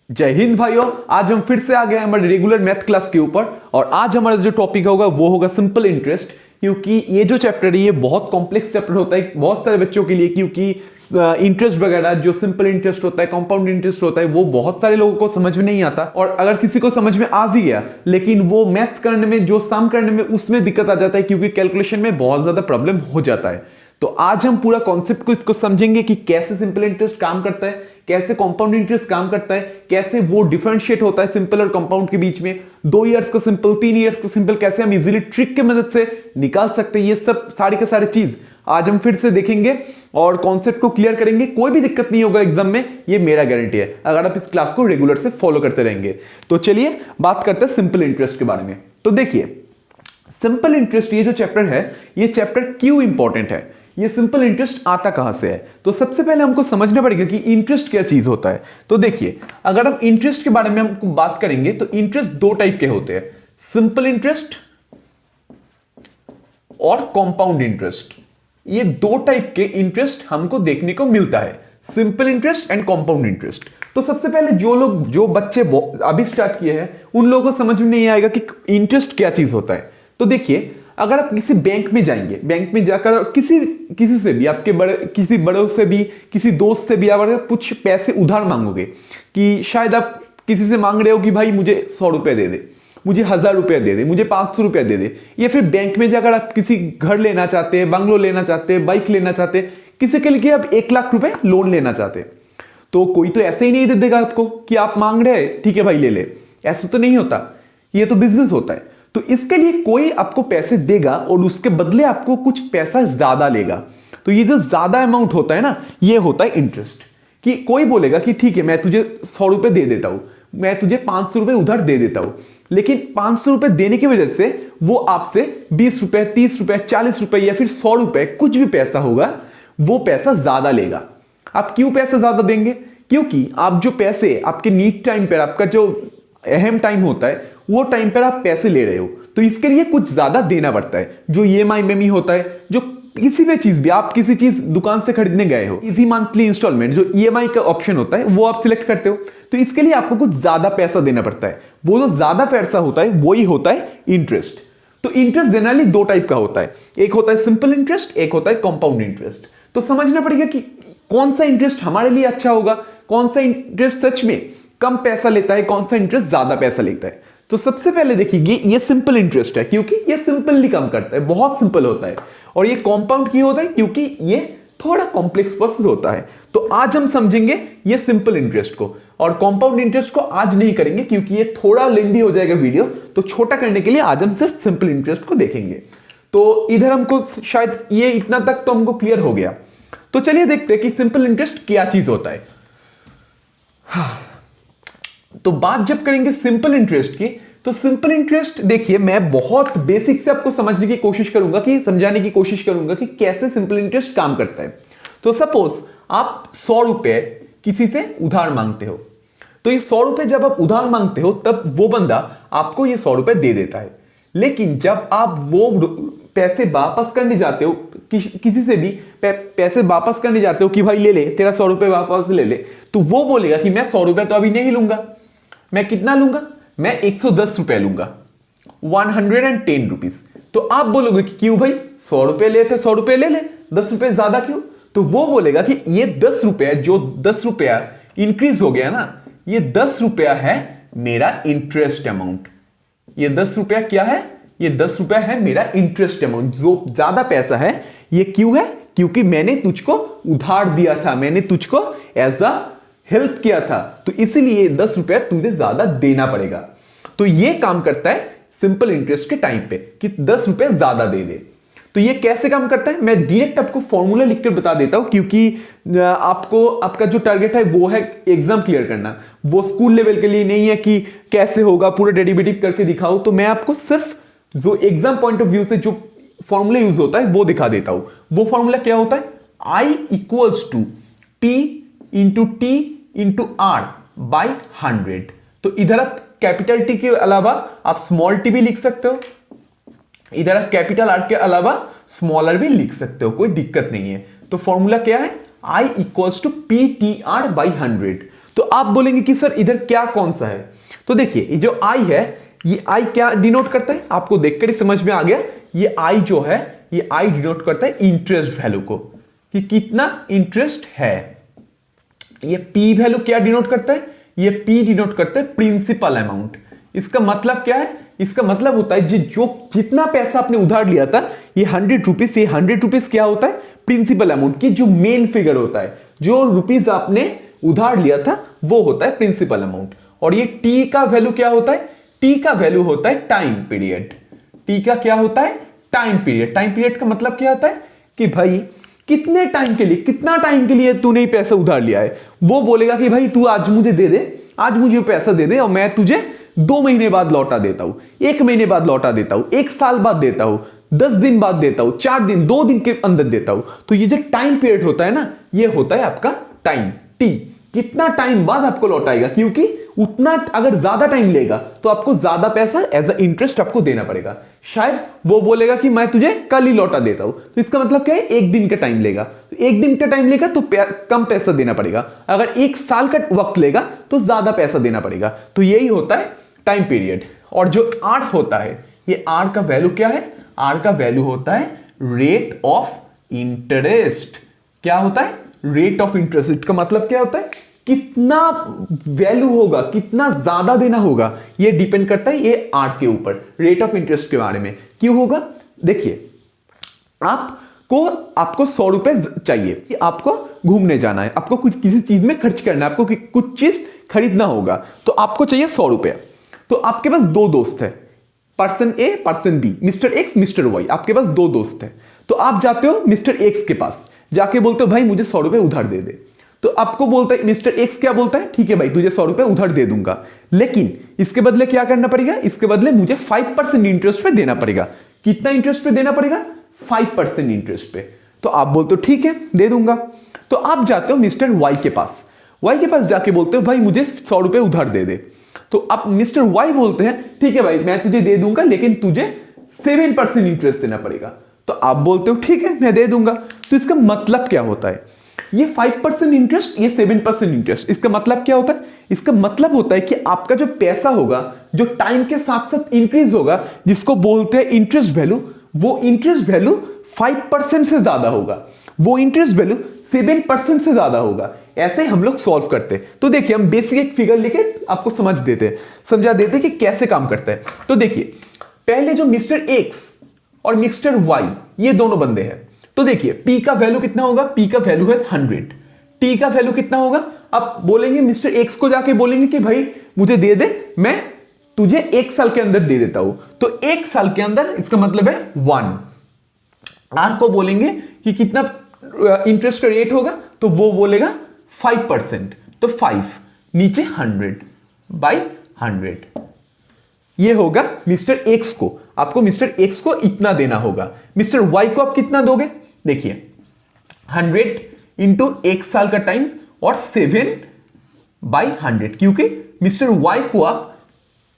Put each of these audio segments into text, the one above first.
जय हिंद भाइयों। आज हम फिर से आ गए हमारे रेगुलर मैथ क्लास के ऊपर और आज हमारा जो टॉपिक होगा वो होगा सिंपल इंटरेस्ट। क्योंकि ये जो चैप्टर है ये बहुत कॉम्प्लेक्स चैप्टर होता है बहुत सारे बच्चों के लिए, क्योंकि इंटरेस्ट वगैरह जो सिंपल इंटरेस्ट होता है, कंपाउंड इंटरेस्ट होता है, वो बहुत सारे लोगों को समझ में नहीं आता। और अगर किसी को समझ में आ भी गया लेकिन वो मैथ्स करने में, जो सम करने में, उसमें दिक्कत आ जाता है क्योंकि कैलकुलेशन में बहुत ज्यादा प्रॉब्लम हो जाता है। तो आज हम पूरा कॉन्सेप्ट को इसको समझेंगे कि कैसे सिंपल इंटरेस्ट काम करता है, कैसे कंपाउंड इंटरेस्ट काम करता है, कैसे वो डिफरेंशिएट होता है सिंपल और कंपाउंड के बीच में, 2 इयर्स का सिंपल, 3 इयर्स का सिंपल कैसे हम इजीली ट्रिक की मदद से निकाल सकते हैं। ये सब सारी के सारी चीज आज हम फिर से देखेंगे और कॉन्सेप्ट को क्लियर करेंगे। कोई भी दिक्कत नहीं होगा एग्जाम में, ये मेरा गारंटी है, अगर आप इस क्लास को रेगुलर से फॉलो करते रहेंगे। तो चलिए बात करते हैं सिंपल इंटरेस्ट के बारे में। तो देखिए, सिंपल इंटरेस्ट ये जो चैप्टर है, ये चैप्टर क्यों इंपॉर्टेंट है, ये सिंपल इंटरेस्ट आता कहां से है। तो सबसे पहले हमको समझना पड़ेगा कि इंटरेस्ट क्या चीज होता है। तो देखिए, अगर हम इंटरेस्ट के बारे में हमको बात करेंगे तो इंटरेस्ट 2 टाइप के होते हैं, सिंपल इंटरेस्ट और कंपाउंड इंटरेस्ट। ये 2 टाइप के इंटरेस्ट हमको देखने को मिलता है, simple interest and compound interest. तो सबसे पहले जो बच्चे अभी स्टार्ट किए हैं उन लोगों को समझ में नहीं आएगा कि इंटरेस्ट क्या चीज होता है। तो देखिए, अगर आप किसी बैंक में जाएंगे, बैंक में जाकर किसी से भी, आपके किसी बड़ों से भी, किसी दोस्त से भी अगर कुछ पैसे उधार मांगोगे, कि शायद आप किसी से मांग रहे हो कि भाई मुझे 100 रुपए दे दे, मुझे 1000 रुपया दे दे, मुझे 500 रुपया दे दे, या फिर बैंक में जाकर आप किसी घर लेना चाहते हैं, बंगलो लेना चाहते हैं, बाइक लेना चाहते हैं, किसी के लिए आप 1 लाख रुपए लोन लेना चाहते हैं, तो कोई तो ऐसे ही नहीं दे देगा आपको कि आप मांग रहे हैं ठीक है भाई ले ले। ऐसा तो नहीं होता, ये तो बिजनेस होता है। तो इसके लिए कोई आपको पैसे देगा और उसके बदले आपको कुछ पैसा ज्यादा लेगा। तो ये जो ज्यादा अमाउंट होता है ना, ये होता है इंटरेस्ट। कि कोई बोलेगा कि ठीक है मैं तुझे 100 रुपए दे देता हूं, मैं तुझे 500 रुपए उधार दे देता हूं, लेकिन 500 रुपए देने की वजह से वो आपसे 20 रुपए, 30 रुपए, 40 रुपए या फिर 100 रुपए, कुछ भी पैसा होगा, वो पैसा ज्यादा लेगा। आप क्यों पैसा ज्यादा देंगे? क्योंकि आप जो पैसे आपके नीड टाइम पर, आपका जो अहम टाइम होता है, वो टाइम पर आप पैसे ले रहे हो, तो इसके लिए कुछ ज्यादा देना पड़ता है। जो ईएमआई में भी होता है, जो किसी भी चीज भी, आप किसी चीज दुकान से खरीदने गए हो, इजी मंथली इंस्टॉलमेंट जो ईएमआई का ऑप्शन होता है वो आप सिलेक्ट करते हो, तो इसके लिए आपको कुछ ज्यादा पैसा देना पड़ता है। वो जो ज्यादा पैसा होता है वही होता है इंटरेस्ट। तो इंटरेस्ट जनरली 2 टाइप का होता है, एक होता है सिंपल इंटरेस्ट, एक होता है कंपाउंड इंटरेस्ट। तो समझना पड़ेगा कि कौन सा इंटरेस्ट हमारे लिए अच्छा होगा, कौन सा इंटरेस्ट सच में कम पैसा लेता है, कौन सा इंटरेस्ट ज्यादा पैसा लेता है। तो सबसे पहले देखिए, ये सिंपल इंटरेस्ट है क्योंकि ये सिंपली काम करता है, बहुत सिंपल होता है। और ये कंपाउंड क्यों होता है? क्योंकि ये थोड़ा कॉम्प्लेक्स प्रोसेस होता है। तो आज हम समझेंगे ये सिंपल इंटरेस्ट को, और कंपाउंड इंटरेस्ट को आज नहीं करेंगे क्योंकि ये थोड़ा लेंदी हो जाएगा वीडियो। तो छोटा करने के लिए आज हम सिर्फ सिंपल इंटरेस्ट को देखेंगे। तो इधर हमको शायद ये इतना तक तो हमको क्लियर हो गया। तो चलिए देखते हैं कि सिंपल इंटरेस्ट क्या चीज होता है। तो बात जब करेंगे सिंपल इंटरेस्ट की, तो सिंपल इंटरेस्ट देखिए, मैं बहुत बेसिक से आपको समझने की कोशिश करूंगा, कि समझाने की कोशिश करूंगा कि कैसे सिंपल इंटरेस्ट काम करता है। तो सपोज आप 100 रुपए किसी से उधार मांगते हो, तो ये 100 रुपए जब आप उधार मांगते हो तब वो बंदा आपको ये 100 रुपए दे देता है। लेकिन जब आप वो पैसे वापस करने जाते हो, किसी से भी पैसे वापस करने जाते हो कि भाई ले ले, तेरा 100 रुपए वापस ले ले, तो वो बोलेगा कि मैं 100 रुपए तो अभी नहीं लूंगा, मैं कितना लूंगा, मैं 110 रुपए लूंगा, 110 रुपीज। तो आप बोलोगे कि क्यों भाई, 100 रुपए लेते, 100 रुपए ले ले, 10 रुपए ज्यादा क्यों? तो वो बोलेगा कि ये 10 रुपया, जो 10 रुपया इंक्रीज हो गया ना, ये 10 रुपया है मेरा इंटरेस्ट अमाउंट। ये 10 रुपया क्या है? ये 10 रुपया है मेरा इंटरेस्ट अमाउंट। जो ज्यादा पैसा है ये क्यों है? क्योंकि मैंने तुझको उधार दिया था, मैंने तुझको एज अ हेल्प किया था, तो इसीलिए 10 रुपया तुझे ज्यादा देना पड़ेगा। तो ये काम करता है सिंपल इंटरेस्ट के टाइम पे कि 10 रुपए ज्यादा दे दे। तो ये कैसे काम करता है, मैं डायरेक्ट आपको फॉर्मूला लिखकर बता देता हूं, क्योंकि आपको, आपका जो टारगेट है वो है एग्जाम क्लियर करना, वो स्कूल लेवल के लिए नहीं है कि कैसे होगा पूरा डेरिवेटिव करके दिखाओ। तो मैं आपको सिर्फ जो एग्जाम पॉइंट ऑफ व्यू से जो फॉर्मूला यूज होता है वो दिखा देता हूं। वो फॉर्मूला क्या होता है? I equals to P into T into R by 100। तो इधर आप कैपिटल T के अलावा आप स्मॉल t भी लिख सकते हो, इधर आप कैपिटल R के अलावा स्मॉलर भी लिख सकते हो, कोई दिक्कत नहीं है। तो फॉर्मूला क्या है? I equals to PTR by 100। तो आप बोलेंगे कि सर इधर क्या कौन सा है, तो देखिए ये जो आई है, ये आई क्या डिनोट करता है, आपको देखकर ही समझ में आ गया। ये आई जो है, ये आई डिनोट करता है इंटरेस्ट वैल्यू को, कि कितना इंटरेस्ट है। ये पी वैल्यू क्या डिनोट करता है, ये पी डिनोट करता है प्रिंसिपल अमाउंट। इसका मतलब क्या है, इसका मतलब होता है जो जितना पैसा आपने उधार लिया था, ये 100 रुपीज, ये 100 रुपीज क्या होता है, प्रिंसिपल अमाउंट की जो मेन फिगर होता है, जो रुपीज आपने उधार लिया था वो होता है प्रिंसिपल अमाउंट। और ये टी का वैल्यू क्या होता है, टी का वैल्यू होता है टाइम पीरियड। टी का क्या होता है, टाइम पीरियड। टाइम पीरियड का मतलब क्या होता है कि भाई कितने टाइम के लिए, कितना टाइम के लिए तूने पैसा उधार लिया है। वो बोलेगा कि भाई तू आज मुझे दे दे, आज मुझे पैसा दे दे और मैं तुझे 2 महीने बाद लौटा देता हूं, 1 महीने बाद लौटा देता हूं, 1 साल बाद देता हूं, 10 दिन बाद देता हूं, 4 दिन, 2 दिन के अंदर देता हूं। तो ये जो टाइम पीरियड होता है ना, ये होता है आपका टाइम टी। कितना टाइम बाद आपको लौटाएगा, क्योंकि उतना अगर ज्यादा टाइम लेगा तो आपको ज्यादा पैसा एज अ इंटरेस्ट आपको देना पड़ेगा। शायद वो बोलेगा कि मैं तुझे कल ही लौटा देता हूं, तो इसका मतलब क्या है, 1 दिन का टाइम लेगा। 1 दिन का टाइम लेगा तो कम पैसा देना पड़ेगा, अगर 1 साल का वक्त लेगा तो ज्यादा पैसा देना पड़ेगा। तो यही होता है टाइम पीरियड। और जो आर होता है, ये आर का वैल्यू क्या है, आर का वैल्यू होता है रेट ऑफ इंटरेस्ट। क्या होता है, रेट ऑफ इंटरेस्ट। इसका मतलब क्या होता है, कितना वैल्यू होगा, कितना ज्यादा देना होगा, ये डिपेंड करता है ये आर के ऊपर, रेट ऑफ इंटरेस्ट के बारे में। क्यों होगा, देखिए आपको 100 रुपए चाहिए कि आपको घूमने जाना है, आपको कुछ किसी चीज में खर्च करना है, आपको कुछ चीज खरीदना होगा, तो आपको चाहिए 100 रुपए। तो आपके पास 2 दोस्त है, person A person B, mister X mister Y, आपके पास 2 दोस्त है। तो आप जाते हो मिस्टर एक्स के पास, जाके बोलते हो भाई मुझे 100 रुपए उधार दे दे। तो आपको बोलता है मिस्टर एक्स, क्या बोलता है, ठीक है भाई तुझे 100 रुपए उधार दे दूंगा, लेकिन इसके बदले क्या करना पड़ेगा, इसके बदले मुझे 5% इंटरेस्ट पे देना पड़ेगा। कितना इंटरेस्ट पे देना पड़ेगा, 5% इंटरेस्ट पे। तो आप बोलते हो ठीक है दे दूंगा। तो आप जाते हो मिस्टर वाई के पास, वाई के पास जाके बोलते हो भाई मुझे 100 रुपए उधार दे दे। तो अब मिस्टर वाई बोलते हैं ठीक है भाई मैं तुझे दे दूंगा, लेकिन तुझे 7% इंटरेस्ट देना पड़ेगा। तो आप बोलते हो ठीक है मैं दे दूंगा। तो इसका मतलब क्या होता है, ये 5% इंटरेस्ट, ये 7% इंटरेस्ट, इसका मतलब क्या होता है, इसका मतलब होता है कि आपका जो पैसा होगा, जो टाइम के साथ साथ इंक्रीज होगा, जिसको बोलते हैं इंटरेस्ट वैल्यू, वो इंटरेस्ट वैल्यू 5% से ज्यादा होगा, वो इंटरेस्ट वैल्यू 7% से ज्यादा होगा। ऐसे हम लोग सॉल्व करते हैं। तो देखिए हम बेसिक एक फिगर लेके आपको समझा देते कि कैसे काम करता है। तो देखिए पहले जो मिस्टर एक्स और मिस्टर वाई, ये दोनों बंदे हैं। तो देखिए पी का वैल्यू कितना होगा, पी का वैल्यू है 100, टी का वैल्यू कितना होगा। अब बोलेंगे मिस्टर एक्स को जाके बोलेंगे कि भाई मुझे दे दे, मैं तुझे 1 साल के अंदर दे देता हूं। तो 1 साल के अंदर इसका मतलब है 1। आर को बोलेंगे कि कितना इंटरेस्ट का रेट होगा, तो वो बोलेगा 5%, तो 5 नीचे 100/100। ये होगा मिस्टर एक्स को, आपको मिस्टर एक्स को इतना देना होगा। मिस्टर वाई को आप कितना दोगे, देखिए 100 इंटू 1 साल का टाइम और 7/100, क्योंकि मिस्टर वाई को आप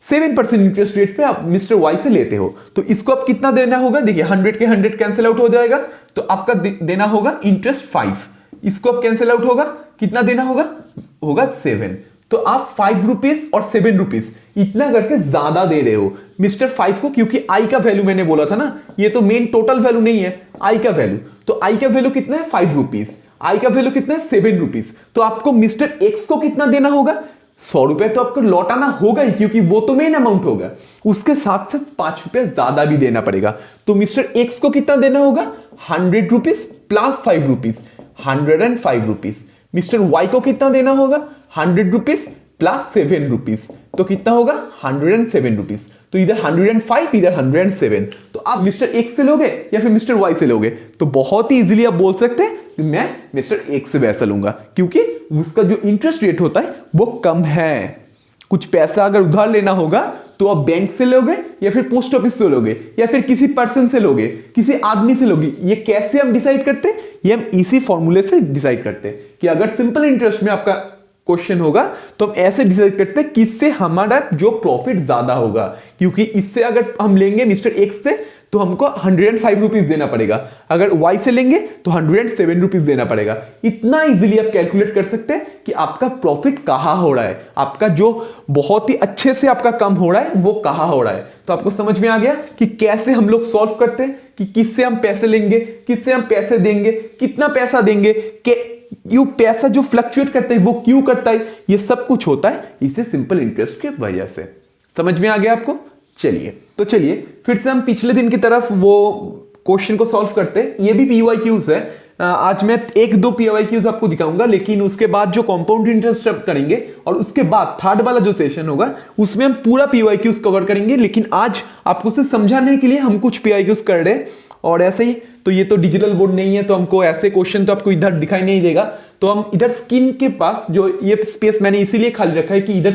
7% इंटरेस्ट रेट पे आप मिस्टर वाई से लेते हो। तो इसको आप कितना देना होगा, देखिए 100 के 100 कैंसिल आउट हो जाएगा, तो आपका देना होगा इंटरेस्ट 5। इसको आप कैंसिल आउट होगा, कितना देना होगा 7। तो आप 5 रुपीज और 7 रुपीज इतना करके ज्यादा दे रहे हो मिस्टर 5 को, क्योंकि आई का वैल्यू मैंने बोला था ना, ये तो मेन टोटल वैल्यू नहीं है, आई का वैल्यू। तो आई का वैल्यू कितना है 5 रुपीज, आई का वैल्यू कितना है 7 रुपीज। तो आपको मिस्टर एक्स को कितना देना होगा, 100 रुपए तो आपको लौटाना होगा ही, क्योंकि वो तो मेन अमाउंट होगा। उसके साथ साथ 5 रुपए ज्यादा भी देना पड़ेगा। तो मिस्टर एक्स को कितना देना होगा, 100 rupees plus 5 rupees, 105 rupees. Mister Y को कितना देना होगा, 100 रुपीज प्लस 7 रुपीज, तो कितना होगा 107 रुपीज। तो इधर 105 इधर 107। तो आप मिस्टर एक्स से लोगे या फिर मिस्टर वाई से लोगे, तो बहुत ही इजीली आप बोल सकते हैं कि मैं मिस्टर एक्स से पैसा लूंगा, क्योंकि उसका जो इंटरेस्ट रेट होता है वो कम है। कुछ पैसा अगर उधार लेना होगा तो आप बैंक से लोगे या फिर पोस्ट ऑफिस से लोगे या फिर किसी पर्सन से लोगे, किसी आदमी से लोगे। ये कैसे हम डिसाइड करते हैं, ये हम इसी फॉर्मूले से डिसाइड करते हैं कि अगर सिंपल इंटरेस्ट में आपका क्वेश्चन होगा तो हम ऐसे डिसाइड करते हैं किससे हमारा जो प्रॉफिट ज्यादा होगा, क्योंकि इससे अगर हम लेंगे मिस्टर एक्स से तो हमको 105 रुपीज देना पड़ेगा, अगर वाई से लेंगे तो 107 रुपीज देना पड़ेगा। इतना इजीली आप कैलकुलेट कर सकते हैं कि आपका प्रॉफिट कहां हो रहा है, आपका जो बहुत ही अच्छे से आपका कम हो रहा है वो कहां हो रहा है। तो आपको समझ में आ गया कि कैसे हम लोग सॉल्व करते हैं, कि किससे हम पैसे लेंगे, किससे हम पैसे देंगे, कितना पैसा देंगे, ये पैसा जो फ्लक्चुएट करता है वो क्यों करता है, ये सब कुछ होता है इसे सिंपल इंटरेस्ट की वजह से। समझ में आ गया आपको? चलिए फिर से हम पिछले दिन की तरफ वो क्वेश्चन को सॉल्व करते हैं। ये भी पीवाईक्यूज है। आज मैं एक दो पीवाईक्यूज आपको दिखाऊंगा, लेकिन उसके बाद जो कंपाउंड इंटरेस्ट करेंगे और उसके बाद थर्ड वाला जो सेशन होगा उसमें हम पूरा पीवाईक्यूज कवर करेंगे। लेकिन आज आपको उसे समझाने के लिए हम कुछ पीवाईक्यूज कर रहे हैं। और ऐसे ही तो ये तो डिजिटल बोर्ड नहीं है, तो हमको ऐसे क्वेश्चन तो आपको इधर दिखाई नहीं देगा, तो हम इधर स्क्रीन के पास जो ये स्पेस मैंने इसीलिए खाली रखा है कि इधर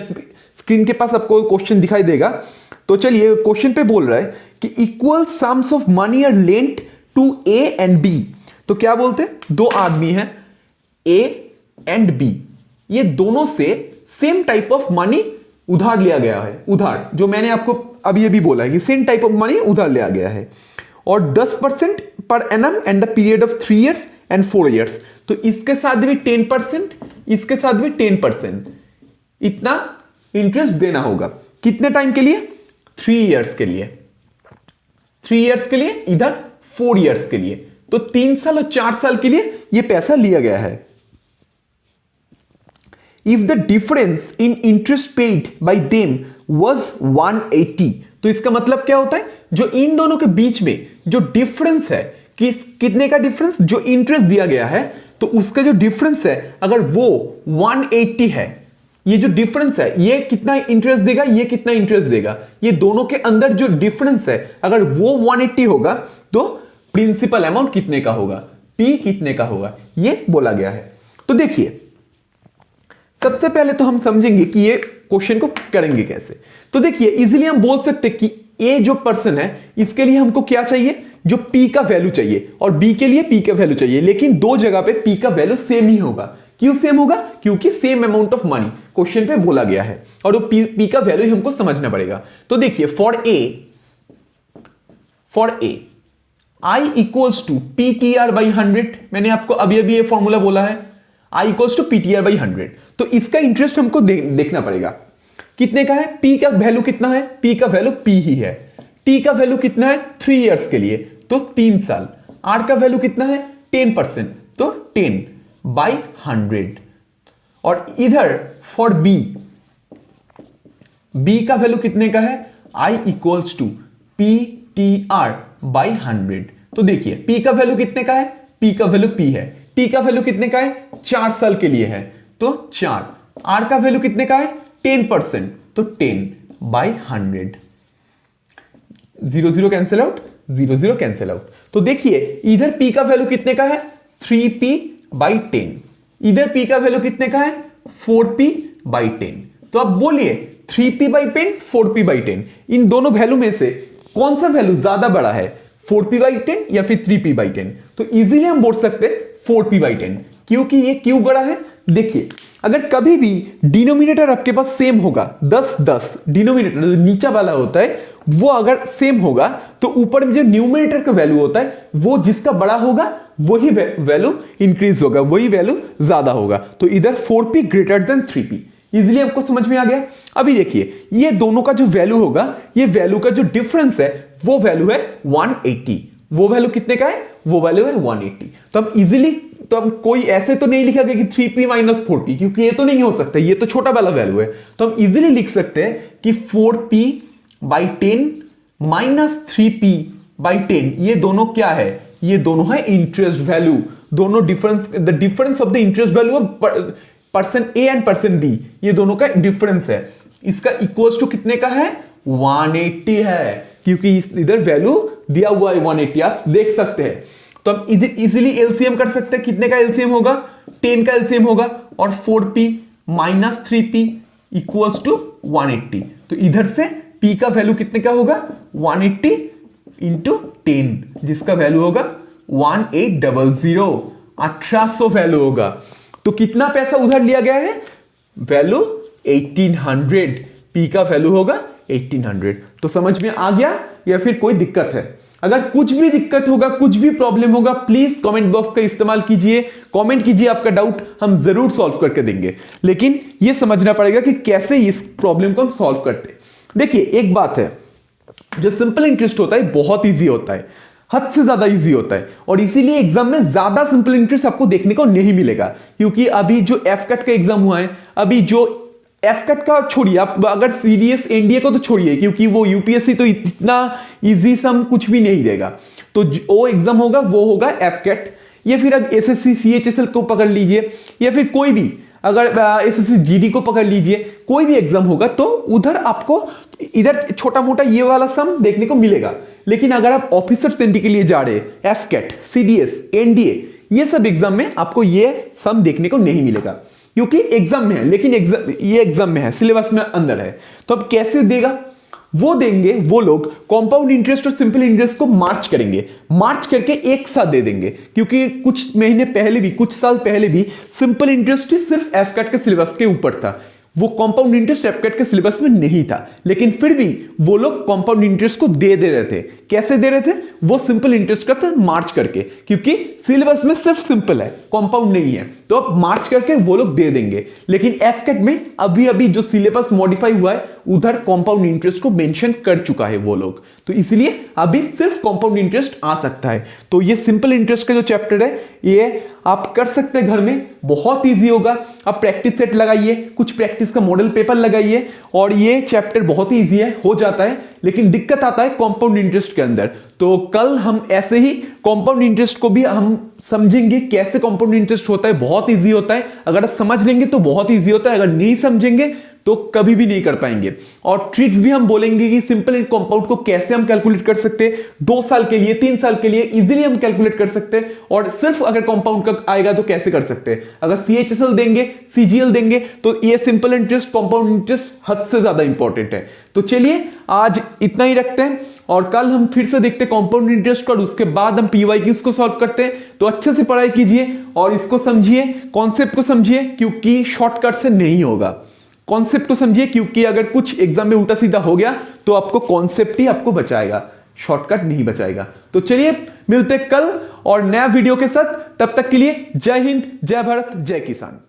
स्क्रीन के पास आपको क्वेश्चन दिखाई देगा। तो चलिए क्वेश्चन पे बोल रहा है कि equal sums of money are lent to A and B. तो क्या बोलते हैं, दो आदमी हैं ए एंड बी, ये दोनों से सेम टाइप ऑफ मनी उधार लिया गया है। उधार जो मैंने आपको अभी अभी बोला है कि सेम टाइप ऑफ मनी उधार लिया गया है और 10% per annum and the period of 3 years and 4 years। तो इसके साथ भी 10%, इसके साथ भी 10%, इतना इंटरेस्ट देना होगा। कितने टाइम के लिए? 3 years के लिए, 3 years के लिए, इधर 4 years के लिए। तो 3 साल और 4 साल के लिए यह पैसा लिया गया है। If the difference in interest paid by them was 180, तो इसका मतलब क्या होता है, जो इन दोनों के बीच में जो डिफरेंस है, कि कितने का डिफरेंस, जो इंटरेस्ट दिया गया है तो उसका जो डिफरेंस है अगर वो 180 है, ये जो डिफरेंस है ये कितना इंटरेस्ट देगा, ये कितना इंटरेस्ट देगा, ये दोनों के अंदर जो डिफरेंस है अगर वो 180 होगा तो प्रिंसिपल अमाउंट कितने का होगा, पी कितने का होगा, ये बोला गया है। तो देखिए सबसे पहले तो हम समझेंगे कि ये क्वेश्चन को करेंगे कैसे। तो देखिए इजीली हम बोल सकते हैं कि ए जो पर्सन है इसके लिए हमको क्या चाहिए, जो पी का वैल्यू चाहिए, और बी के लिए पी का वैल्यू चाहिए, लेकिन दो जगह पे पी का वैल्यू सेम ही होगा। क्यों सेम होगा? क्योंकि same amount of money question पे बोला गया है और वो पी का वैल्यू हमको समझना पड़ेगा। तो देखिए for A I equals to P T R by 100, मैंने आपको अभी अभी ये फॉर्मूला बोला है, I equals to P T R by 100। तो इसका इंटरेस्ट हमको देखना पड़ेगा कितने का है, पी का वैल्यू कितना है, पी का वैल्यू पी ही है, टी का वैल्यू कितना है 3 years के लिए तो 3 साल, आर का वैल्यू कितना है 10% तो 10 बाई 100। और इधर फॉर बी, बी का वैल्यू कितने का है, I equals to P T R by 100। तो देखिए पी का वैल्यू कितने का है, पी का वैल्यू पी है, टी का वैल्यू कितने का है 4 साल के लिए है तो 4, आर का वैल्यू कितने का है 10% तो 10 by 100। 0 0 cancel out, 0 0 cancel out. तो देखिए इधर p का वैल्यू कितने का है 3p बाई 10, इधर p का वैल्यू कितने का है 4p बाई 10। तो अब बोलिए 3p बाई 10, 4p बाई 10, इन दोनों वैल्यू में से कौन सा वैल्यू ज्यादा बड़ा है, 4p बाई 10 या फिर 3p बाई 10? तो इजीली हम बोल सकते हैं 4p बाई 10। क्योंकि ये क्यों बड़ा है, देखिए अगर कभी भी डिनोमिनेटर आपके पास सेम होगा 10 10, डिनोमिनेटर जो नीचा वाला होता है वो अगर सेम होगा तो ऊपर में जो न्यूमरेटर का वैल्यू होता है वो जिसका बड़ा होगा वही वैल्यू इंक्रीज होगा, वही वैल्यू ज्यादा होगा। तो इधर 4p greater than 3p। Easily आपको समझ में आ गया। अभी देखिए ये दोनों का जो वैल्यू होगा, ये वैल्यू का जो डिफरेंस है वो वैल्यू है 180। वो वैल्यू कितने का है, वो वैल्यू है 180। तो हम इजीली, तो हम कोई ऐसे तो नहीं लिखा गया कि 3p माइनस 4p, क्योंकि ये तो नहीं हो सकता, ये तो छोटा वाला वैल्यू है। तो हम इजीली लिख सकते हैं कि 4p by 10 minus 3p by 10, ये दोनों क्या है, ये दोनों है इंटरेस्ट वैल्यू। दोनों difference, the difference of the interest value of person A and person B, ये दोनों का डिफरेंस है। इसका इक्वल्स टू कितने का है 180 है, क्योंकि इधर वैल्यू दिया हुआ है 180, आप देख सकते हैं। तो हम इजीली एलसीएम कर सकते हैं। कितने का एलसीएम होगा, 10 का एलसीएम होगा, और 4p minus 3p equals to 180। तो इधर से p का वैल्यू कितने का होगा 180 इंटू 10, जिसका वैल्यू होगा 1800, 1800 वैल्यू होगा। तो कितना पैसा उधर लिया गया है, वैल्यू 1800, पी का वैल्यू होगा 1800। तो समझ में आ गया या फिर कोई दिक्कत है? अगर कुछ भी दिक्कत होगा, कुछ भी प्रॉब्लम होगा, प्लीज कमेंट बॉक्स का इस्तेमाल कीजिए, कमेंट कीजिए आपका डाउट, हम जरूर सॉल्व करके देंगे। लेकिन यह समझना पड़ेगा कि कैसे इस प्रॉब्लम को हम सॉल्व करते हैं। देखिए एक बात है, जो सिंपल इंटरेस्ट होता है बहुत इजी होता है, हद से ज्यादा इजी होता है, और इसीलिए एग्जाम में ज्यादा सिंपल इंटरेस्ट आपको देखने को नहीं मिलेगा। क्योंकि अभी जो एफ कट का एग्जाम हुआ है, अभी जो एफ कट का छोड़िए, आप अगर सीडीएस एनडीए को तो छोड़िए, क्योंकि वो यूपीएससी तो इतना इजी सम कुछ भी नहीं देगा। तो वो एग्जाम होगा वो होगा एफ कट, या फिर अब एसएससी सीएचएसएल को पकड़ लीजिए, या फिर कोई भी अगर एसएससी जीडी को पकड़ लीजिए, कोई भी एग्जाम होगा तो उधर आपको इधर छोटा मोटा ये वाला सम देखने को मिलेगा। लेकिन अगर आप ऑफिसर सेंटी के लिए जा रहे हैं, एफ कैट, सीडीएस, एनडीए, ये सब एग्जाम में आपको ये सम देखने को नहीं मिलेगा, क्योंकि एग्जाम में है। लेकिन ये एग्जाम में है, सिलेबस में अंदर है। तो अब कैसे देगा? वो देंगे वो लोग कंपाउंड इंटरेस्ट और सिंपल इंटरेस्ट को मार्च करेंगे, मार्च करके एक साथ दे देंगे। क्योंकि कुछ महीने पहले भी, कुछ साल पहले भी सिंपल इंटरेस्ट ही सिर्फ एफ कैट के सिलेबस के ऊपर था, वो कंपाउंड इंटरेस्ट एफ कैट के सिलेबस में नहीं था। लेकिन फिर भी वो लोग कंपाउंड इंटरेस्ट को दे रहे थे। कैसे दे रहे थे? वो सिंपल इंटरेस्ट का मार्च करके, क्योंकि सिलेबस में सिर्फ सिंपल है, कंपाउंड नहीं है, तो अब मार्च करके वो लोग दे देंगे। लेकिन एफ कैट में अभी अभी जो सिलेबस मॉडिफाई हुआ है, उधर कंपाउंड इंटरेस्ट को मेंशन कर चुका है वो लोग, तो इसलिए अभी सिर्फ कंपाउंड इंटरेस्ट आ सकता है। तो ये सिंपल इंटरेस्ट का जो चैप्टर है, ये आप कर सकते हैं घर में, बहुत इजी होगा। आप प्रैक्टिस सेट लगाइए, कुछ प्रैक्टिस का मॉडल पेपर लगाइए, और ये चैप्टर बहुत ही इजी है, हो जाता है। लेकिन दिक्कत आता है कंपाउंड इंटरेस्ट के अंदर। तो कल हम ऐसे ही कंपाउंड इंटरेस्ट को भी हम समझेंगे, कैसे कंपाउंड इंटरेस्ट होता है। बहुत इजी होता है, अगर आप समझ लेंगे तो बहुत इजी होता है, अगर नहीं समझेंगे तो कभी भी नहीं कर पाएंगे। और ट्रिक्स भी हम बोलेंगे कि सिंपल एंड कंपाउंड को कैसे हम कैलकुलेट कर सकते हैं, 2 साल के लिए, 3 साल के लिए इजीली हम कैलकुलेट कर सकते हैं। और सिर्फ अगर कंपाउंड का आएगा तो कैसे कर सकते हैं। अगर सीएचएसएल देंगे, सीजीएल देंगे, तो ये सिंपल इंटरेस्ट, कंपाउंड इंटरेस्ट हद से ज्यादा इंपॉर्टेंट है। तो चलिए आज इतना ही रखते हैं, और कल हम फिर से देखते हैं कंपाउंड इंटरेस्ट, और उसके बाद हम पीवाईक्यूज को सॉल्व करते हैं। तो अच्छे से पढ़ाई कीजिए और इसको समझिए, कॉन्सेप्ट को समझिए, क्योंकि शॉर्टकट से नहीं होगा। कॉन्सेप्ट को समझिए, क्योंकि अगर कुछ एग्जाम में उल्टा सीधा हो गया तो आपको कॉन्सेप्ट ही आपको बचाएगा, शॉर्टकट नहीं बचाएगा। तो चलिए मिलते हैं कल और नया वीडियो के साथ। तब तक के लिए जय हिंद, जय भारत, जय किसान।